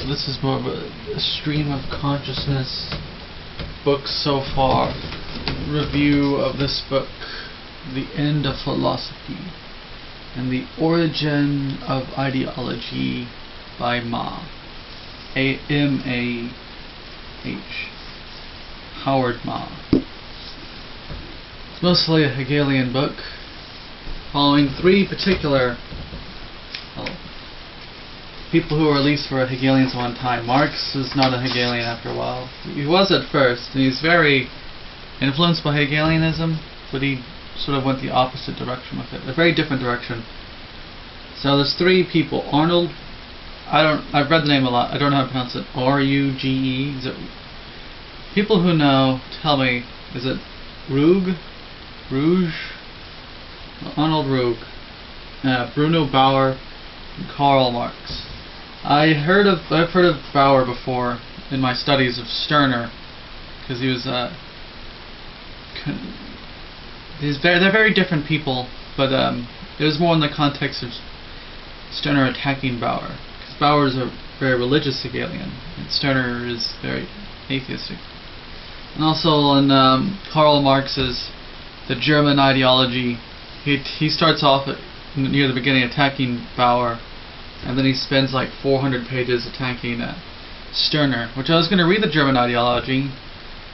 this is more of a stream of consciousness book so far. Review of this book, The End of Philosophy and the Origin of Ideology by Ma. M-A-H. Howard Ma. It's mostly a Hegelian book, following three particular people who were at least for Hegelians at one time. Marx was not a Hegelian after a while. He was at first, and he's very influenced by Hegelianism, but he sort of went the opposite direction with it, a very different direction. So there's three people. Arnold, I've read the name a lot, I don't know how to pronounce it. R-U-G-E. Is it? People who know, tell me, is it Ruge? Arnold Ruge. Bruno Bauer, and Karl Marx. I've heard of Bauer before in my studies of Stirner, because he was they're very different people, but it was more in the context of Stirner attacking Bauer, because Bauer is a very religious Hegelian and Stirner is very atheistic. And also in Karl Marx's The German Ideology, he starts off near the beginning attacking Bauer, and then he spends like 400 pages attacking Stirner, which I was going to read The German Ideology,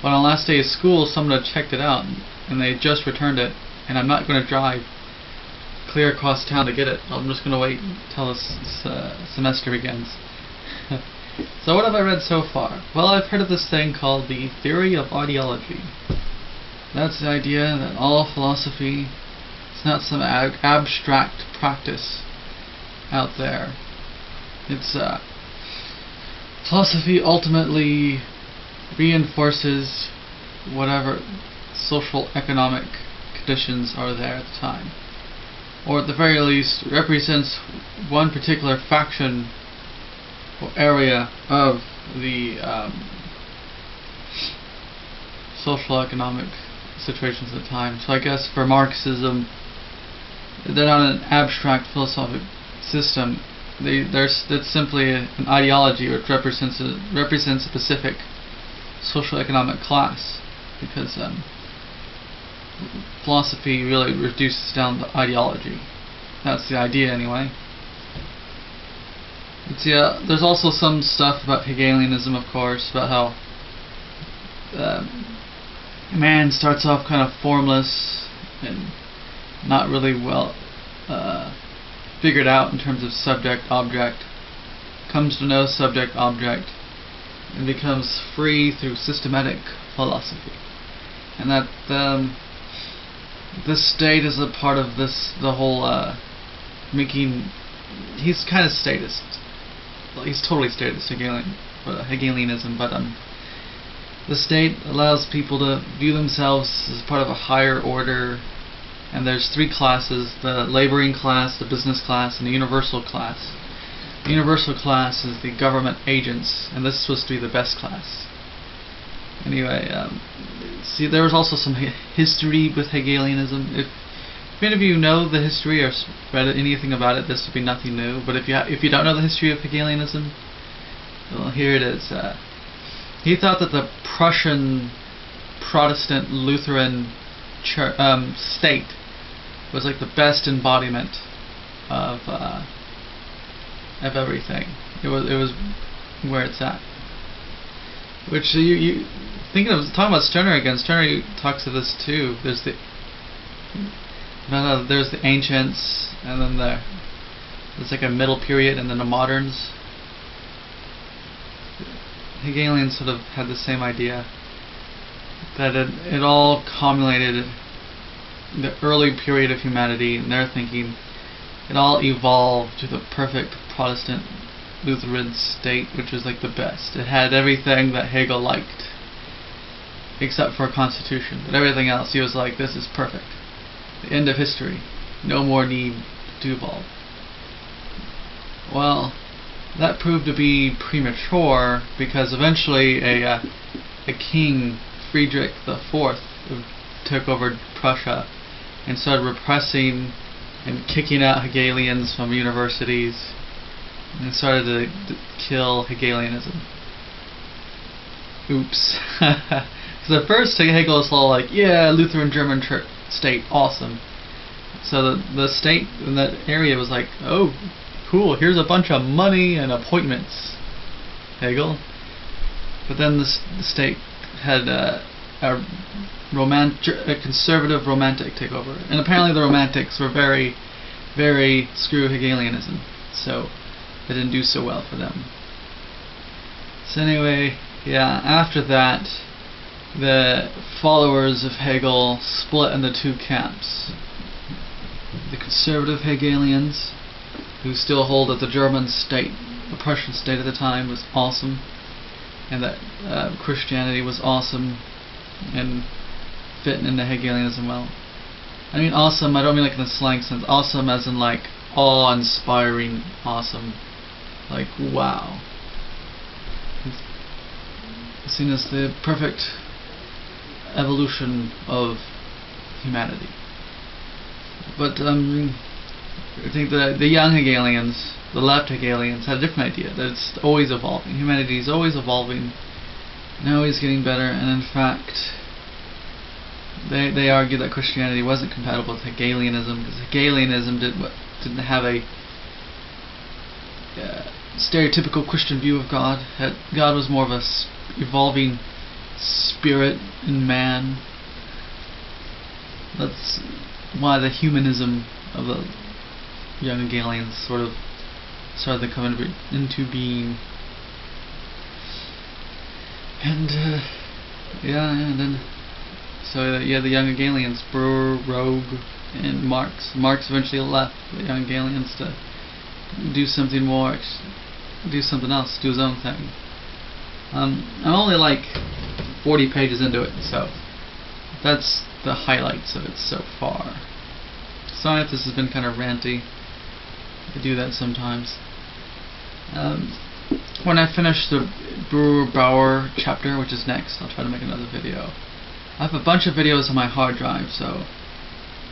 but on the last day of school someone had checked it out and they just returned it, and I'm not going to drive clear across town to get it. I'm just going to wait until this semester begins. So what have I read so far? Well, I've heard of this thing called the theory of ideology. That's the idea that all philosophy is not some abstract practice out there. It's philosophy ultimately reinforces whatever social economic conditions are there at the time, or at the very least represents one particular faction or area of the social economic situations at the time. So I guess for Marxism, they're not an abstract philosophic system. It's simply an ideology which represents a specific social economic class, because philosophy really reduces down the ideology. That's the idea anyway. There's also some stuff about Hegelianism, of course, about how man starts off kind of formless and not really well figured out in terms of subject-object, comes to know subject-object, and becomes free through systematic philosophy. And that this state is a part of the whole he's kind of statist. Well, he's totally statist, Hegelianism, but the state allows people to view themselves as part of a higher order, and there's three classes: the laboring class, the business class, and the universal class. The universal class is the government agents, and this is supposed to be the best class. Anyway, there was also some history with Hegelianism. If any of you know the history or read anything about it, this would be nothing new. But if you don't know the history of Hegelianism, well, here it is. He thought that the Prussian Protestant Lutheran state was like the best embodiment of everything. It was where it's at. Which you thinking of talking about Stirner again. Stirner talks of this too. There's the ancients, and then there's like a middle period, and then the moderns. Hegelians sort of had the same idea, that it all culminated in the early period of humanity, and they're thinking it all evolved to the perfect Protestant Lutheran state, which was like the best. It had everything that Hegel liked, except for a constitution. But everything else, he was like, this is perfect. The end of history. No more need to evolve. Well, that proved to be premature, because eventually a king, Friedrich IV, took over Prussia and started repressing and kicking out Hegelians from universities and started to kill Hegelianism. Oops. Because at first Hegel was all like, yeah, Lutheran German Church state, awesome. So the state in that area was like, oh, cool, here's a bunch of money and appointments, Hegel. But then the state had a conservative romantic take over. And apparently the romantics were very, very screw Hegelianism. So it didn't do so well for them. So anyway, yeah, after that, the followers of Hegel split into two camps. The conservative Hegelians, who still hold that the German state, the Prussian state at the time, was awesome, and that Christianity was awesome and fitting into Hegelianism well. I mean awesome, I don't mean like in the slang sense, awesome as in like awe-inspiring awesome. Like, wow. It's seen as the perfect evolution of humanity. But I think the young Hegelians, the left Hegelians, had a different idea, that it's always evolving. Humanity is always evolving, and always getting better, and in fact, they argue that Christianity wasn't compatible with Hegelianism, because Hegelianism didn't have a stereotypical Christian view of God. God was more of a evolving spirit in man. That's why the humanism of the young Hegelians sort of started to come into being. And and then the young Hegelians, Ruge and Marx. Marx eventually left the young Hegelians to do something more, do something else, do his own thing. I'm only like 40 pages into it, so that's the highlights of it so far. Sorry if this has been kind of ranty. I do that sometimes. When I finish the Bauer chapter, which is next, I'll try to make another video. I have a bunch of videos on my hard drive, so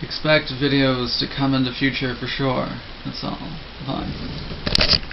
expect videos to come in the future for sure. That's all. Bye.